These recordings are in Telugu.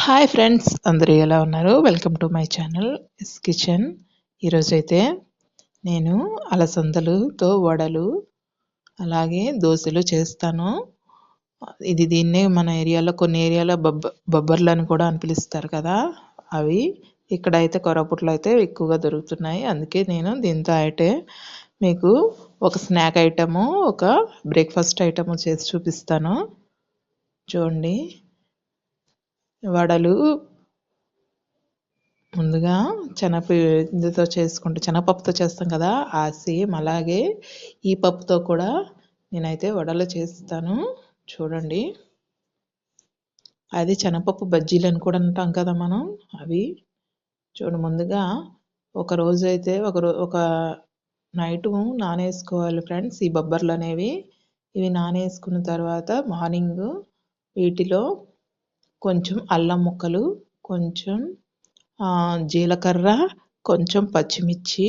హాయ్ ఫ్రెండ్స్, అందరూ ఎలా ఉన్నారు? Welcome to my channel is kitchen. ఈరోజైతే నేను అలసందలతో వడలు అలాగే దోశలు చేస్తాను. దీన్నే మన ఏరియాలో కొన్ని ఏరియాలో బొబ్బర్లు అని కూడా అని పిలుస్తారు కదా. అవి ఇక్కడైతే కొరాపుట్లో అయితే ఎక్కువగా దొరుకుతున్నాయి. అందుకే నేను దీంతో అయితే మీకు ఒక స్నాక్ ఐటము, ఒక బ్రేక్ఫాస్ట్ ఐటము చేసి చూపిస్తాను. చూడండి, వడలు ముందుగా శనగపిండితో శనగపప్పుతో చేస్తాం కదా, ఆ సేమ్ అలాగే ఈ పప్పుతో కూడా నేనైతే వడలు చేస్తాను. చూడండి, అది శనగపప్పు బజ్జీలు అని కూడా అంటాం కదా మనం. అవి చూడండి, ముందుగా ఒక రోజు అయితే ఒక నైట్ నానేసుకోవాలి ఫ్రెండ్స్ ఈ బొబ్బర్లు అనేవి. ఇవి నానేసుకున్న తర్వాత మార్నింగ్ వీటిలో కొంచెం అల్లం ముక్కలు, కొంచెం జీలకర్ర, కొంచెం పచ్చిమిర్చి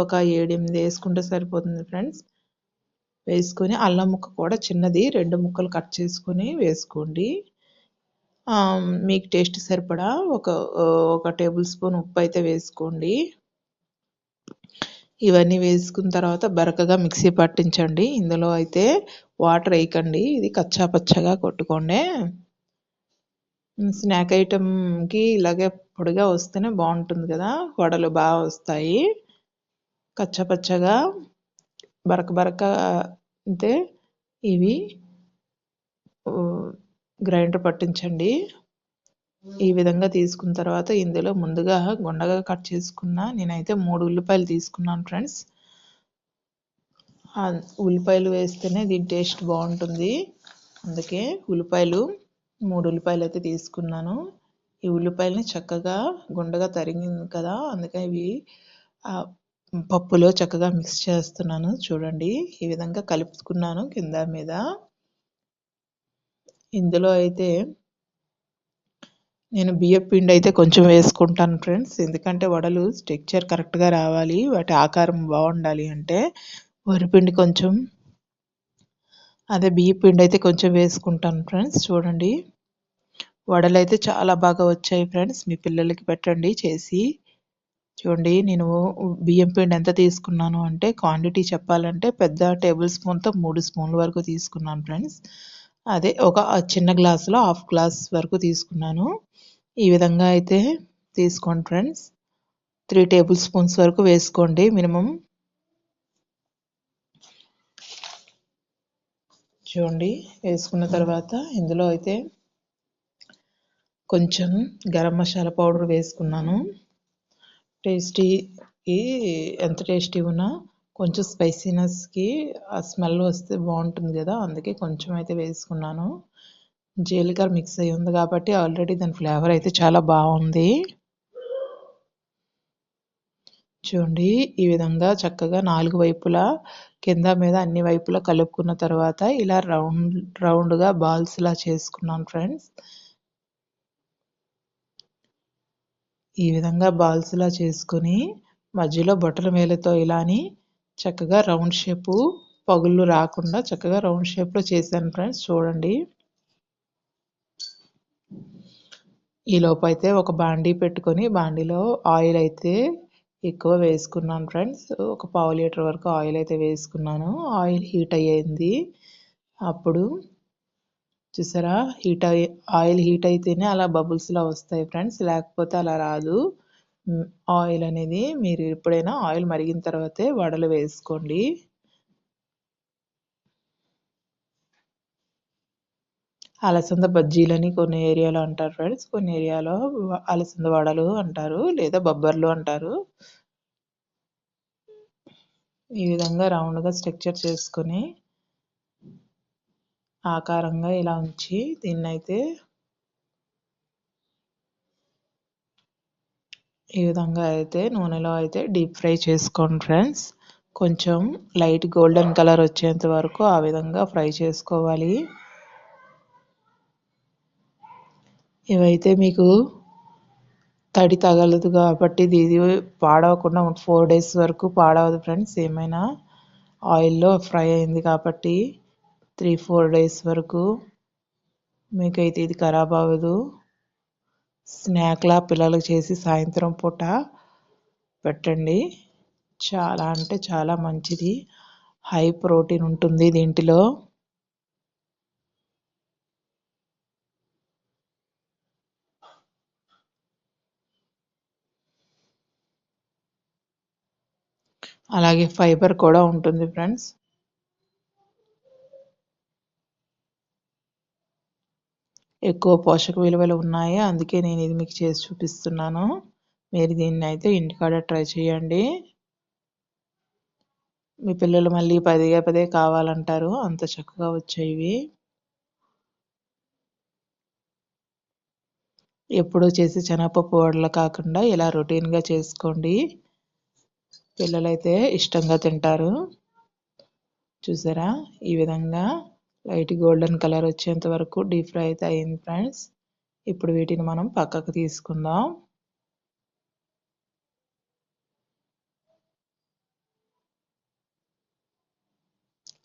ఒక 7-8 వేసుకుంటే సరిపోతుంది ఫ్రెండ్స్. వేసుకొని అల్లం ముక్క కూడా చిన్నది 2 ముక్కలు కట్ చేసుకొని వేసుకోండి. మీకు టేస్ట్ సరిపడా ఒక టేబుల్ స్పూన్ ఉప్పు అయితే వేసుకోండి. ఇవన్నీ వేసుకున్న తర్వాత బరకగా మిక్సీ పట్టించండి. ఇందులో అయితే వాటర్ వేయకండి, ఇది కచ్చా పచ్చగా కొట్టుకోండి. స్నాక్ ఐటెంకి ఇలాగే పొడిగా వస్తేనే బాగుంటుంది కదా, వడలు బాగా వస్తాయి. కచ్చపచ్చగా బరక అంటే ఇవి గ్రైండర్ పట్టించండి. ఈ విధంగా తీసుకున్న తర్వాత ఇందులో ముందుగా గుండగా కట్ చేసుకున్న నేనైతే 3 ఉల్లిపాయలు తీసుకున్నాను ఫ్రెండ్స్. ఉల్లిపాయలు వేస్తేనే దీని టేస్ట్ బాగుంటుంది. అందుకే 3 ఉల్లిపాయలు అయితే తీసుకున్నాను. ఈ ఉల్లిపాయలని చక్కగా గుండగా తరిగింది కదా, అందుకే ఇవి పప్పులో చక్కగా మిక్స్ చేస్తున్నాను. చూడండి, ఈ విధంగా కలుపుకున్నాను కింద మీద. ఇందులో అయితే నేను బియ్యం పిండి అయితే కొంచెం వేసుకుంటాను ఫ్రెండ్స్, ఎందుకంటే వడలు టెక్స్చర్ కరెక్ట్గా రావాలి, వాటి ఆకారం బాగుండాలి అంటే వరిపిండి కొంచెం, అదే బియ్యం పిండి అయితే కొంచెం వేసుకుంటాను ఫ్రెండ్స్. చూడండి, వడలు అయితే చాలా బాగా వచ్చాయి ఫ్రెండ్స్. మీ పిల్లలకి పెట్టండి చేసి. చూడండి, నేను బియ్యం పిండి ఎంత తీసుకున్నాను అంటే క్వాంటిటీ చెప్పాలంటే పెద్ద టేబుల్ స్పూన్తో 3 స్పూన్ల వరకు తీసుకున్నాను ఫ్రెండ్స్. అదే ఒక చిన్న గ్లాసులో 1/2 గ్లాస్ వరకు తీసుకున్నాను. ఈ విధంగా అయితే తీసుకోండి ఫ్రెండ్స్. 3 టేబుల్ స్పూన్స్ వరకు వేసుకోండి మినిమం. చూడండి, వేసుకున్న తర్వాత ఇందులో అయితే కొంచెం గరం మసాలా పౌడర్ వేసుకున్నాను. టేస్టీకి ఎంత టేస్టీ ఉన్నా కొంచెం స్పైసీనెస్కి ఆ స్మెల్ వస్తే బాగుంటుంది కదా, అందుకే కొంచెం అయితే వేసుకున్నాను. జీలకర్ర మిక్స్ అయ్యి ఉంది కాబట్టి ఆల్రెడీ దాని ఫ్లేవర్ అయితే చాలా బాగుంది. చూడండి, ఈ విధంగా చక్కగా 4 వైపులా కింద మీద అన్ని వైపులా కలుపుకున్న తర్వాత ఇలా రౌండ్గా బాల్స్లా చేసుకున్నాను ఫ్రెండ్స్. ఈ విధంగా బాల్స్లా చేసుకొని మధ్యలో బొటన వేలుతో ఇలాని చక్కగా రౌండ్ షేపు, పగుళ్ళు రాకుండా చక్కగా రౌండ్ షేప్లో చేశాను ఫ్రెండ్స్. చూడండి, ఈ లోపు అయితే ఒక బాండీ పెట్టుకొని బాండీలో ఆయిల్ అయితే ఎక్కువ వేసుకున్నాను ఫ్రెండ్స్. ఒక 1/2 లీటర్ వరకు ఆయిల్ అయితే వేసుకున్నాను. ఆయిల్ హీట్ అయ్యింది. అప్పుడు చూసారా, ఆయిల్ హీట్ అయితేనే అలా బబుల్స్లా వస్తాయి ఫ్రెండ్స్, లేకపోతే అలా రాదు. ఆయిల్ అనేది మీరు ఎప్పుడైనా ఆయిల్ మరిగిన తర్వాతే వడలు వేసుకోండి. అలసంద బజ్జీలని కొన్ని ఏరియాలో అంటారు ఫ్రెండ్స్, కొన్ని ఏరియాలో అలసంద వడలు అంటారు, లేదా బొబ్బర్లు అంటారు. ఈ విధంగా రౌండ్గా స్ట్రక్చర్ చేసుకొని ఆకారంగా ఇలా ఉంచి దీన్నైతే ఈ విధంగా అయితే నూనెలో అయితే డీప్ ఫ్రై చేసుకోండి ఫ్రెండ్స్. కొంచెం లైట్ గోల్డెన్ కలర్ వచ్చేంత వరకు ఆ విధంగా ఫ్రై చేసుకోవాలి. ఇవైతే మీకు తడి తగలదు కాబట్టి ఇది పాడవకుండా 4 days వరకు పాడవదు ఫ్రెండ్స్. ఏమైనా ఆయిల్లో ఫ్రై అయింది కాబట్టి 3-4 days వరకు మీకైతే ఇది ఖరాబ్ అవ్వదు. స్నాక్లా పిల్లలకు చేసి సాయంత్రం పూట పెట్టండి. చాలా అంటే చాలా మంచిది. హై ప్రోటీన్ ఉంటుంది దీంట్లో. అలాగే ఫైబర్ కూడా ఉంటుంది ఫ్రెండ్స్. ఎక్కువ పోషక విలువలు ఉన్నాయి, అందుకే నేను ఇది మీకు చేసి చూపిస్తున్నాను. మీరు దీన్ని అయితే ఇంటికాడ ట్రై చేయండి. మీ పిల్లలు మళ్ళీ పదే పదే కావాలంటారు, అంత చక్కగా వచ్చేవి. ఎప్పుడూ చేసి శనగపప్పు వడలు కాకుండా ఇలా రొటీన్గా చేసుకోండి. పిల్లలైతే ఇష్టంగా తింటారు. చూసారా, ఈ విధంగా లైట్ గోల్డెన్ కలర్ వచ్చేంత వరకు డీప్ ఫ్రై అయితే అయింది ఫ్రెండ్స్. ఇప్పుడు వీటిని మనం పక్కకు తీసుకుందాం.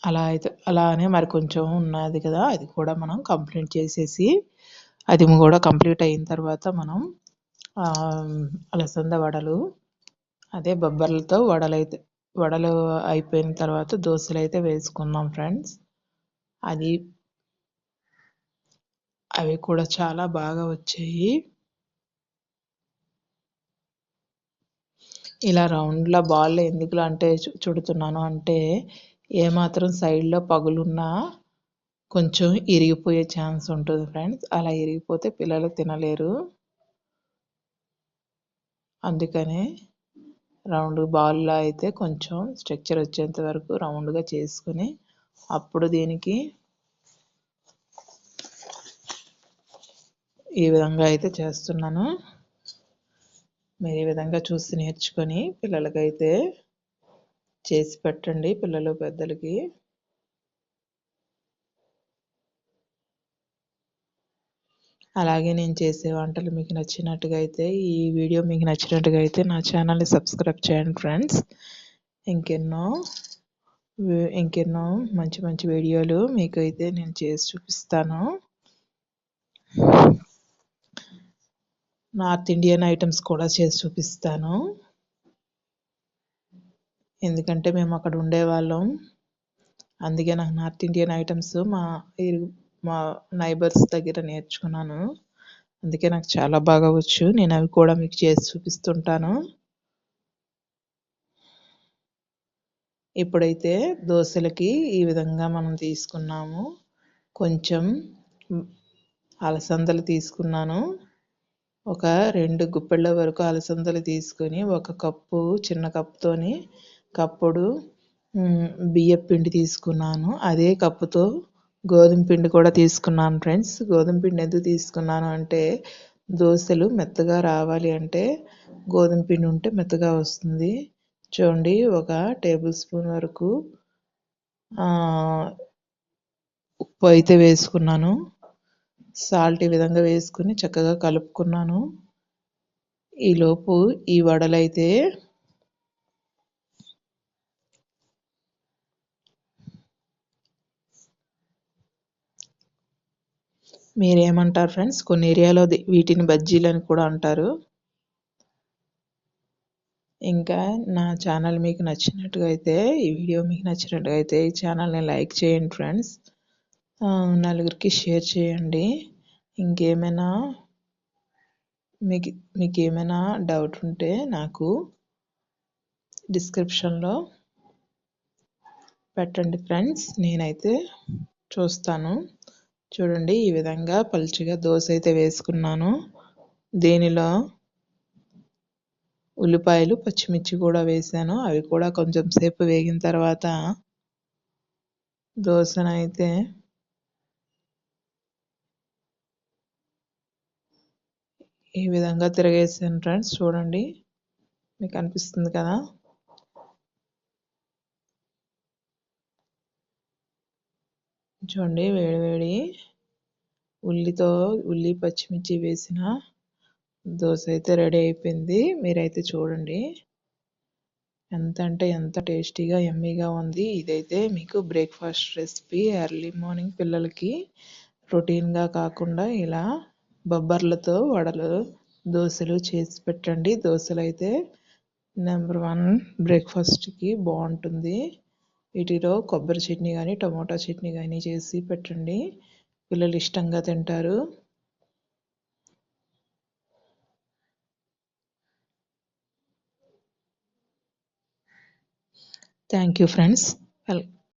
అలానే మరి కొంచెం ఉన్నది కదా, అది కూడా మనం కంప్లీట్ చేసేసి, అది కూడా కంప్లీట్ అయిన తర్వాత మనం అలసంద వడలు, అదే బొబ్బర్లతో వడలు అయిపోయిన తర్వాత దోశలు అయితే వేసుకుందాం ఫ్రెండ్స్. అవి కూడా చాలా బాగా వచ్చాయి. ఇలా రౌండ్ల బాల్ ఎందుకు అంటే చుడుతున్నాను అంటే, ఏమాత్రం సైడ్లో పగులున్నా కొంచెం ఇరిగిపోయే ఛాన్స్ ఉంటుంది ఫ్రెండ్స్. అలా ఇరిగిపోతే పిల్లలు తినలేరు. అందుకనే రౌండ్ బాల్లో అయితే కొంచెం స్ట్రక్చర్ వచ్చేంత వరకు రౌండ్గా చేసుకుని, అప్పుడు దీనికి ఈ విధంగా అయితే చేస్తున్నాను. మీరు ఈ విధంగా చూసి నేర్చుకొని పిల్లలకైతే చేసి పెట్టండి, పిల్లలు పెద్దలకి. అలాగే నేను చేసే వంటలు మీకు నచ్చినట్టుగా అయితే, ఈ వీడియో మీకు నచ్చినట్టుగా అయితే నా ఛానల్ని సబ్స్క్రైబ్ చేయండి ఫ్రెండ్స్. ఇంకెన్నో మంచి మంచి వీడియోలు మీకు అయితే నేను చేసి చూపిస్తాను. నార్త్ ఇండియన్ ఐటమ్స్ కూడా చేసి చూపిస్తాను. ఎందుకంటే మేము అక్కడ ఉండేవాళ్ళం, అందుకే నాకు నార్త్ ఇండియన్ ఐటమ్స్ మా నైబర్స్ దగ్గర నేర్చుకున్నాను. అందుకే నాకు చాలా బాగా వచ్చు. నేను అవి కూడా మీకు చేసి చూపిస్తుంటాను. ఇప్పుడైతే దోశలకి ఈ విధంగా మనం తీసుకున్నాము. కొంచెం అలసందలు తీసుకున్నాను. ఒక 2 గుప్పెళ్ళ వరకు అలసందలు తీసుకొని, ఒక కప్పు చిన్న కప్పుతోని కప్పుడు బియ్యపు పిండి తీసుకున్నాను. అదే కప్పుతో గోధుమ పిండి కూడా తీసుకున్నాను ఫ్రెండ్స్. గోధుమ పిండి ఎందుకు తీసుకున్నాను అంటే, దోశలు మెత్తగా రావాలి అంటే గోధుమ పిండి ఉంటే మెత్తగా వస్తుంది. చూడండి, ఒక టేబుల్ స్పూన్ వరకు ఉప్పు అయితే వేసుకున్నాను. సాల్ట్ ఈ విధంగా వేసుకుని చక్కగా కలుపుకున్నాను. ఈలోపు ఈ వడలైతే మీరేమంటారు ఫ్రెండ్స్? కొన్ని ఏరియాలో వీటిని బజ్జీలు అని కూడా అంటారు. ఇంకా నా ఛానల్ మీకు నచ్చినట్టుగా అయితే, ఈ వీడియో మీకు నచ్చినట్టుగా అయితే ఈ ఛానల్ని లైక్ చేయండి ఫ్రెండ్స్. నలుగురికి షేర్ చేయండి. ఇంకేమైనా మీకు ఏమైనా డౌట్ ఉంటే నాకు డిస్క్రిప్షన్లో పెట్టండి ఫ్రెండ్స్, నేనైతే చూస్తాను. చూడండి, ఈ విధంగా పలుచగా దోశ అయితే వేసుకున్నాను. దీనిలో ఉల్లిపాయలు, పచ్చిమిర్చి కూడా వేసాను. అవి కూడా కొంచెం సేపు వేగిన తర్వాత దోశనైతే ఈ విధంగా తిరగేసాను ఫ్రెండ్స్. చూడండి, మీకు అనిపిస్తుంది కదా. చూడండి, వేడివేడి ఉల్లి పచ్చిమిర్చి వేసిన దోశ అయితే రెడీ అయిపోయింది. మీరైతే చూడండి, ఎంత అంటే ఎంత టేస్టీగా యమ్మీగా ఉంది. ఇదైతే మీకు బ్రేక్ఫాస్ట్ రెసిపీ. ఎర్లీ మార్నింగ్ పిల్లలకి రొటీన్గా కాకుండా ఇలా బొబ్బర్లతో వడలు దోశలు చేసి పెట్టండి. దోశలు అయితే నెంబర్ 1 బ్రేక్ఫాస్ట్కి బాగుంటుంది. వీటిలో కొబ్బరి చట్నీ కానీ టమోటా చట్నీ కానీ చేసి పెట్టండి, పిల్లలు ఇష్టంగా తింటారు. Thank you friends.